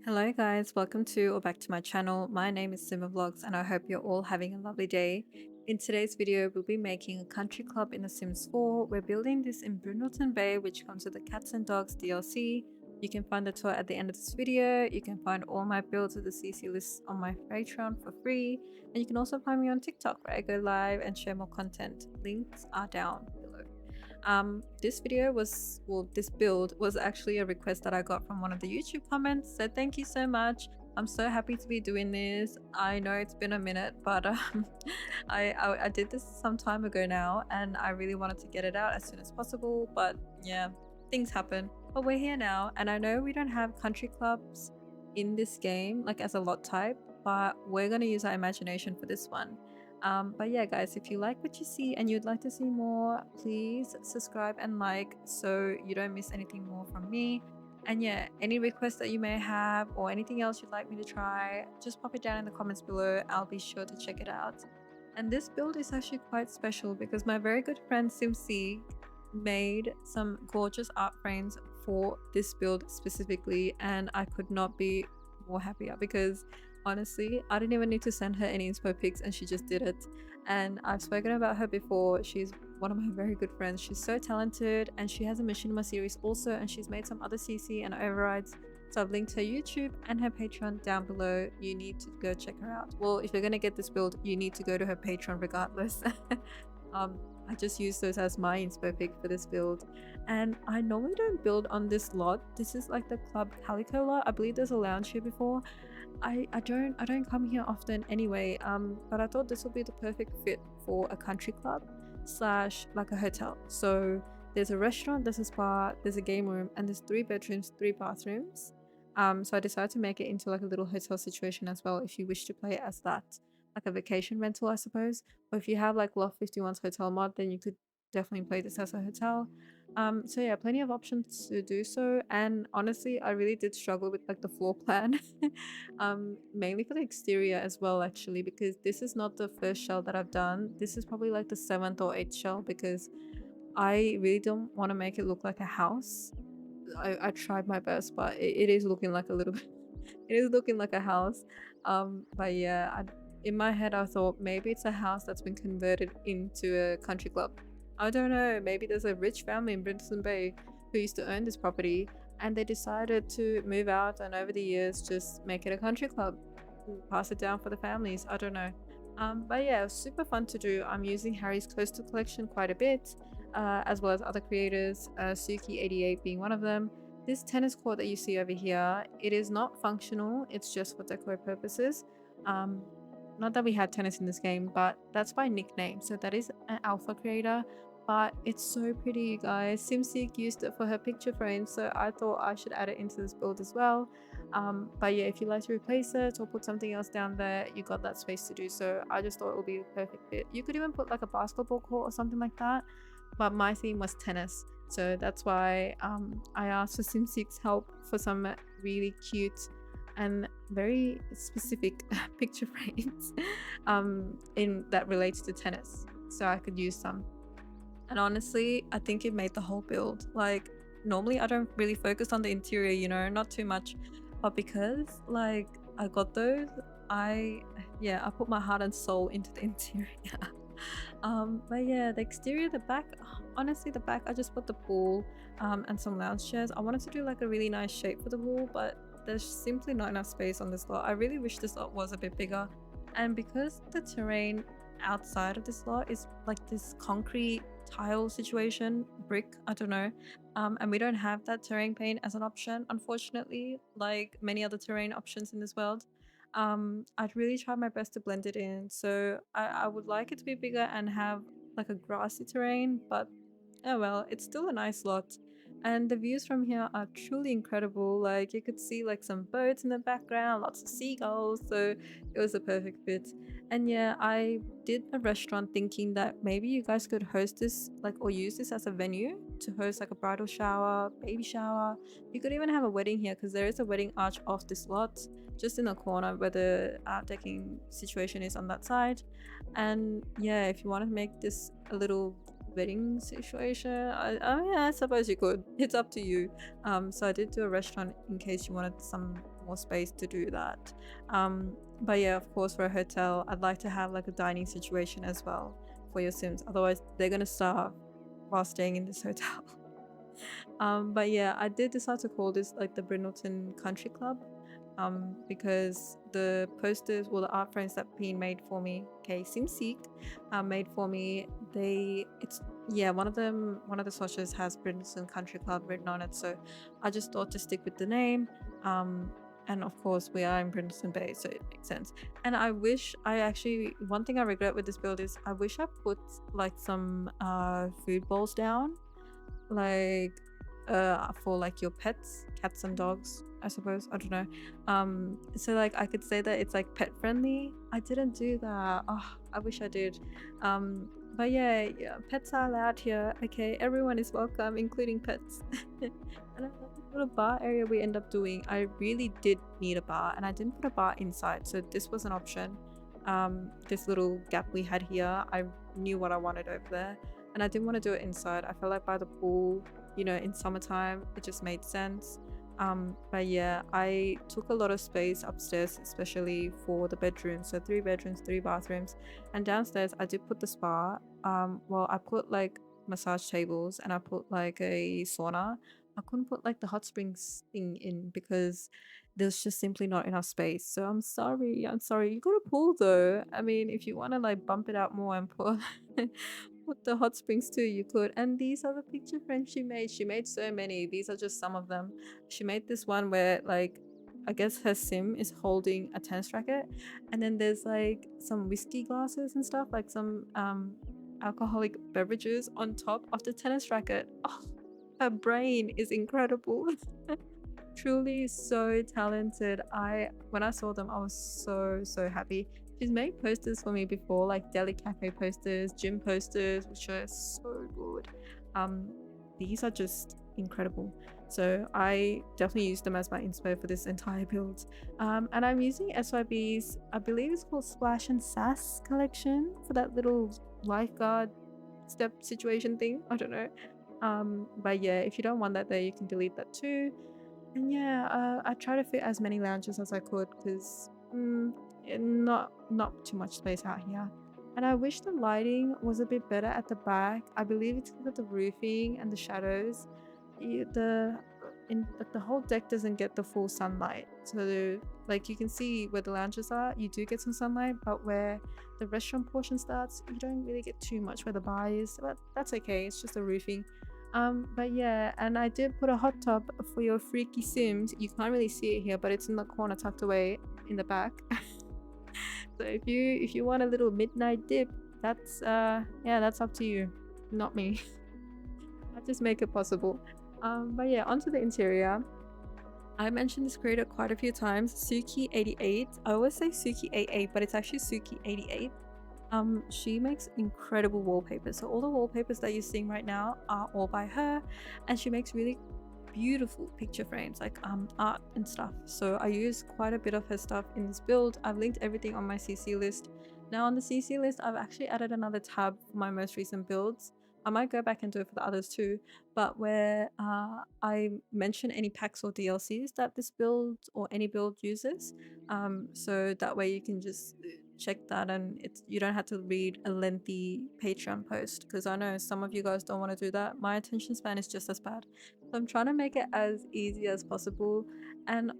Hello guys, welcome to or back to my channel. My name is SimmerVlogs and I hope you're all having a lovely day. In today's video, we'll be making a country club in The Sims 4. We're building this in Brindleton Bay, which comes with the Cats and Dogs DLC. You can find the tour at the end of this video. You can find all my builds with the CC list on my Patreon for free. And you can also find me on TikTok where I go live and share more content. Links are down below. This this build was actually a request that I got from one of the YouTube comments, so thank you so much. I'm so happy to be doing this. I know it's been a minute, but I did this some time ago now and I really wanted to get it out as soon as possible, but yeah, things happen. But we're here now, and I know we don't have country clubs in this game like as a lot type, but we're going to use our imagination for this one. But yeah guys, if you like what you see and you'd like to see more, please subscribe and like so you don't miss anything more from me. And yeah, any requests that you may have or anything else you'd like me to try, just pop it down in the comments below. I'll be sure to check it out. And this build is actually quite special because my very good friend SimC made some gorgeous art frames for this build specifically, and I could not be more happier because honestly, I didn't even need to send her any inspo pics and she just did it. And I've spoken about her before. She's one of my very good friends. She's so talented and she has a machinima series also, and she's made some other CC and overrides. So I've linked her YouTube and her Patreon down below. You need to go check her out. Well, if you're gonna get this build, you need to go to her Patreon regardless. I just use those as my inspo pic for this build. And I normally don't build on this lot. This is like the Club Calico lot. I believe there's a lounge here before. I don't come here often anyway, but I thought this would be the perfect fit for a country club slash like a hotel. So there's a restaurant, there's a spa, there's a game room, and there's 3 bedrooms, 3 bathrooms. So I decided to make it into like a little hotel situation as well if you wish to play it as that, like a vacation rental I suppose. Or if you have like Loft 51's hotel mod, then you could definitely play this as a hotel. So yeah, plenty of options to do so. And honestly, I really did struggle with like the floor plan. Mainly for the exterior as well actually, because this is not the first shell that I've done. This is probably like the 7th or 8th shell because I really don't want to make it look like a house. I tried my best, but it is looking like a little bit it is looking like a house. But yeah, in my head I thought maybe it's a house that's been converted into a country club. I don't know, maybe there's a rich family in Brindleton Bay who used to own this property and they decided to move out and over the years just make it a country club, pass it down for the families. I don't know. But yeah, it was super fun to do. I'm using Harry's Coastal collection quite a bit, as well as other creators, Suki88 being one of them. This tennis court that you see over here, it is not functional, it's just for decor purposes. Not that we had tennis in this game, but that's by nickname, so that is an alpha creator. But it's so pretty, you guys. SimSeek used it for her picture frame, so I thought I should add it into this build as well. But yeah, if you like to replace it or put something else down there, you got that space to do so. I just thought it would be a perfect fit. You could even put like a basketball court or something like that, but my theme was tennis, so that's why I asked for SimSeek's help for some really cute and very specific picture frames in that relates to tennis, so I could use some. And honestly, I think it made the whole build. Like, normally I don't really focus on the interior, you know, not too much, but because like I got those, I put my heart and soul into the interior. But yeah, the exterior, the back, honestly the back, I just put the pool and some lounge chairs. I wanted to do like a really nice shape for the pool, but there's simply not enough space on this lot. I really wish this lot was a bit bigger. And because the terrain outside of this lot is like this concrete tile situation, brick, I don't know, and we don't have that terrain paint as an option, unfortunately, like many other terrain options in this world. I'd really try my best to blend it in, so I would like it to be bigger and have like a grassy terrain, but oh well, it's still a nice lot. And the views from here are truly incredible. Like, you could see like some birds in the background, lots of seagulls, so it was a perfect fit. And yeah, I did a restaurant thinking that maybe you guys could host this, like, or use this as a venue to host like a bridal shower, baby shower. You could even have a wedding here because there is a wedding arch off this lot, just in the corner where the art decking situation is on that side. And yeah, if you want to make this a little wedding situation, yeah, I suppose you could. It's up to you. So I did do a restaurant in case you wanted some more space to do that. But yeah, of course, for a hotel, I'd like to have like a dining situation as well for your Sims. Otherwise, they're gonna starve while staying in this hotel. But yeah, I did decide to call this like the Brindleton Country Club, because the posters, well, the art frames that Peen made for me, okay, SimSeek, made for me, it's, yeah, one of the swatches has Brindleton Country Club written on it, so I just thought to stick with the name. And of course, we are in Brindleton Bay, so it makes sense. And I wish I actually, one thing I regret with this build is I wish I put like some food bowls down, like for like your pets, cats and dogs, I suppose, I don't know. So like I could say that it's like pet friendly. I didn't do that. Oh, I wish I did. But yeah, pets are allowed here, okay? Everyone is welcome, including pets. And I love the little bar area we end up doing. I really did need a bar, and I didn't put a bar inside, so this was an option. This little gap we had here, I knew what I wanted over there, and I didn't want to do it inside. I felt like by the pool, you know, in summertime, it just made sense. But yeah, I took a lot of space upstairs, especially for the bedrooms. So 3 bedrooms, 3 bathrooms, and downstairs I did put the spa. Well, I put like massage tables, and I put like a sauna. I couldn't put like the hot springs thing in because there's just simply not enough space. So I'm sorry. You got a pool though. I mean, if you want to like bump it out more and put put the hot springs too, you could. And these are the picture frames she made. She made so many. These are just some of them. She made this one where like I guess her sim is holding a tennis racket, and then there's like some whiskey glasses and stuff, like some alcoholic beverages on top of the tennis racket. Oh, her brain is incredible. Truly so talented. When I saw them, I was so happy. She's made posters for me before, like deli cafe posters, gym posters, which are so good. These are just incredible. So I definitely used them as my inspo for this entire build. And I'm using SYB's, I believe it's called Splash and Sass collection for that little lifeguard step situation thing. I don't know. But yeah, if you don't want that there, you can delete that too. And yeah, I try to fit as many lounges as I could because not too much space out here. And I wish the lighting was a bit better at the back. I believe it's because of the roofing and the shadows. The whole deck doesn't get the full sunlight. So like you can see where the lounges are, you do get some sunlight, but where the restaurant portion starts, you don't really get too much where the bar is. But that's okay. It's just the roofing. But yeah, and I did put a hot tub for your freaky sims. You can't really see it here, but it's in the corner tucked away in the back. So if you want a little midnight dip, that's yeah, that's up to you, not me. I just make it possible. But yeah, onto the interior. I mentioned this creator quite a few times, Suki88. I always say Suki88, but it's actually Suki88. She makes incredible wallpapers. So all the wallpapers that you're seeing right now are all by her, and she makes really beautiful picture frames, like art and stuff. So I use quite a bit of her stuff in this build. I've linked everything on my CC list. Now on the CC list, I've actually added another tab for my most recent builds. I might go back and do it for the others too, but where I mention any packs or DLCs that this build or any build uses, so that way you can just check that, and you don't have to read a lengthy Patreon post, because I know some of you guys don't want to do that. My attention span is just as bad, so I'm trying to make it as easy as possible. And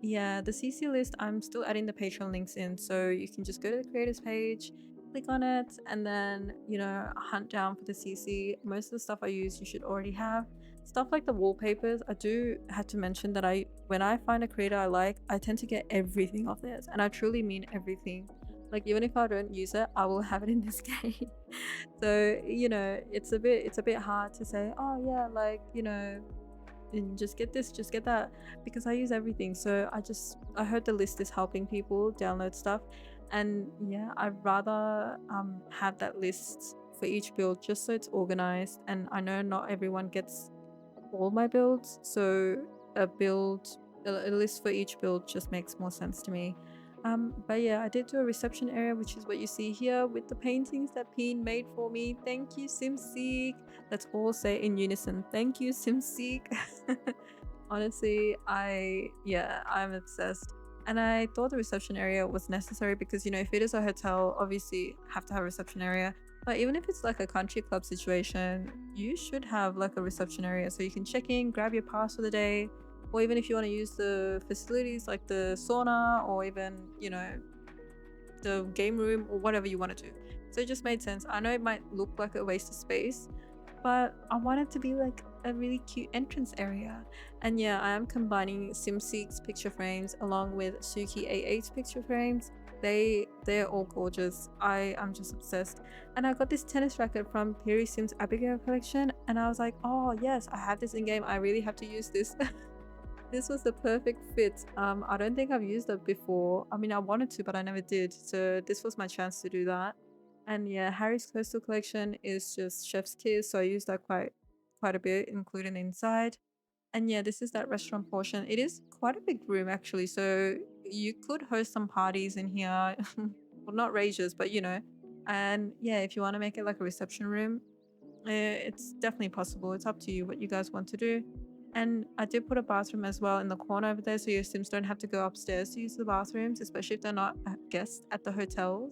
yeah, the CC list, I'm still adding the Patreon links in, so you can just go to the creators page, click on it, and then, you know, hunt down for the CC. Most of the stuff I use you should already have. Stuff like the wallpapers, I do have to mention that when I find a creator I like, I tend to get everything off theirs, and I truly mean everything. Like, even if I don't use it, I will have it in this game. So, you know, it's a bit hard to say, oh yeah, like, you know, and just get this, just get that, because I use everything. So I heard the list is helping people download stuff, and yeah, I'd rather have that list for each build just so it's organized. And I know not everyone gets all my builds, so a list for each build just makes more sense to me. But yeah, I did do a reception area, which is what you see here with the paintings that Peen made for me. Thank you, SimSeek. Let's all say in unison, thank you, SimSeek. Honestly, I'm obsessed. And I thought the reception area was necessary because, if it is a hotel, obviously have to have a reception area. But even if it's like a country club situation, you should have like a reception area so you can check in, grab your pass for the day, or even if you want to use the facilities like the sauna or even, the game room or whatever you want to do. So it just made sense. I know it might look like a waste of space, but I want it to be like a really cute entrance area. And yeah, I am combining SimSeek's picture frames along with Suki A8's picture frames. They're all gorgeous. I'm just obsessed. And I got this tennis racket from Piri Sim's Abigail collection, and I was like, oh yes, I have this in game. I really have to use this. This was the perfect fit. I don't think I've used it before. I mean, I wanted to, but I never did. So this was my chance to do that. And yeah, Harry's Coastal Collection is just chef's kiss, so I use that quite a bit, including the inside. And yeah, this is that restaurant portion. It is quite a big room actually, so you could host some parties in here. Well, not rages, but And yeah, if you want to make it like a reception room, it's definitely possible. It's up to you what you guys want to do. And I did put a bathroom as well in the corner over there, so your Sims don't have to go upstairs to use the bathrooms, especially if they're not guests at the hotel.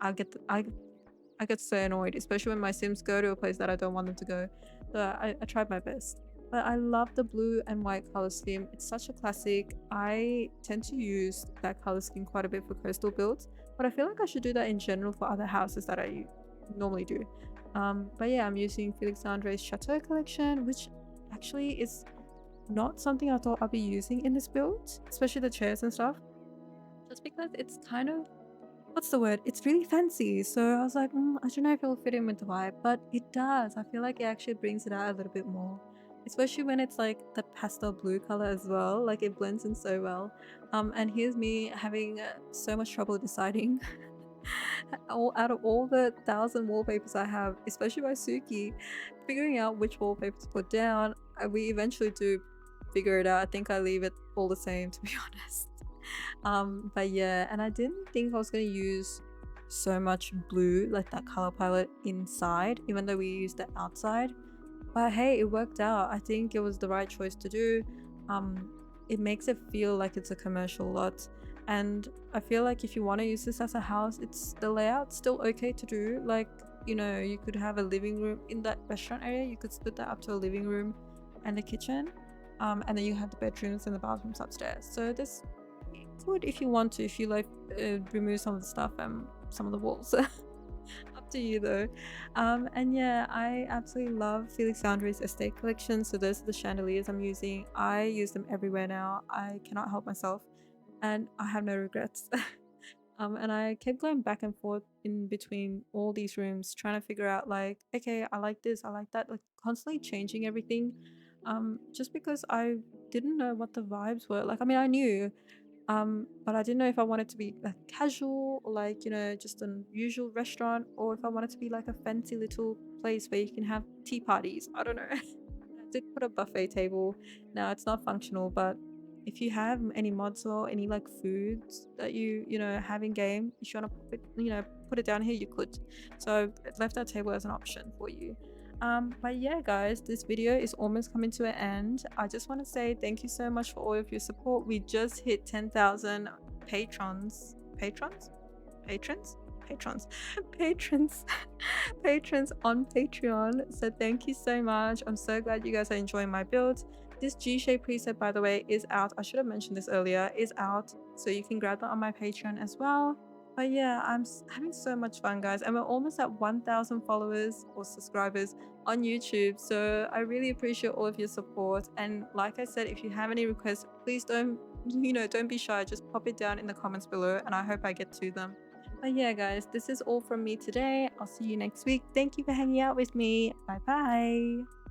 I get so annoyed, especially when my Sims go to a place that I don't want them to go. So I tried my best. But I love the blue and white color scheme. It's such a classic. I tend to use that color scheme quite a bit for coastal builds, but I feel like I should do that in general for other houses that I normally do. But yeah, I'm using Felix Andre's Chateau collection, which actually is not something I thought I'd be using in this build, especially the chairs and stuff, just because it's kind of, what's the word? It's really fancy. So I was like, I don't know if it'll fit in with the vibe, but it does. I feel like it actually brings it out a little bit more, especially when it's like the pastel blue color as well. Like it blends in so well. And here's me having so much trouble deciding out of all the 1,000 wallpapers I have, especially by Suki, figuring out which wallpaper to put down. We eventually do figure it out. I think I leave it all the same, to be honest. But yeah, and I didn't think I was going to use so much blue, like that color palette inside, even though we used it outside. But hey, it worked out. I think it was the right choice to do. It makes it feel like it's a commercial lot, and I feel like if you want to use this as a house, it's the layout's still okay to do. Like, you could have a living room in that restaurant area. You could split that up to a living room and a kitchen, and then you have the bedrooms and the bathrooms upstairs. So this could, if you want to, if you like, remove some of the stuff and some of the walls. Up to you though. And yeah, I absolutely love Felix Andre's estate collection. So those are the chandeliers I'm using. I use them everywhere now. I cannot help myself, and I have no regrets. And I kept going back and forth in between all these rooms, trying to figure out like, okay, I like this, I like that, like constantly changing everything. Just because I didn't know what the vibes were. Like, I mean, I knew, but I didn't know if I wanted to be like casual or like, just an usual restaurant, or if I wanted to be like a fancy little place where you can have tea parties. I don't know. I did put a buffet table. Now it's not functional, but if you have any mods or any like foods that you have in game, if you want to put it down here, you could. So I've left that table as an option for you. But yeah, guys, this video is almost coming to an end. I just want to say thank you so much for all of your support. We just hit 10,000 patrons patrons patrons patrons patrons patrons on Patreon. So thank you so much. I'm so glad you guys are enjoying my build. This G-shape preset, by the way, is out. I should have mentioned this earlier. Is out, so you can grab that on my Patreon as well. But yeah, I'm having so much fun, guys, and we're almost at 1,000 followers or subscribers on YouTube. So I really appreciate all of your support. And like I said, if you have any requests, please don't be shy. Just pop it down in the comments below, and I hope I get to them. But yeah, guys, this is all from me today. I'll see you next week. Thank you for hanging out with me. Bye bye.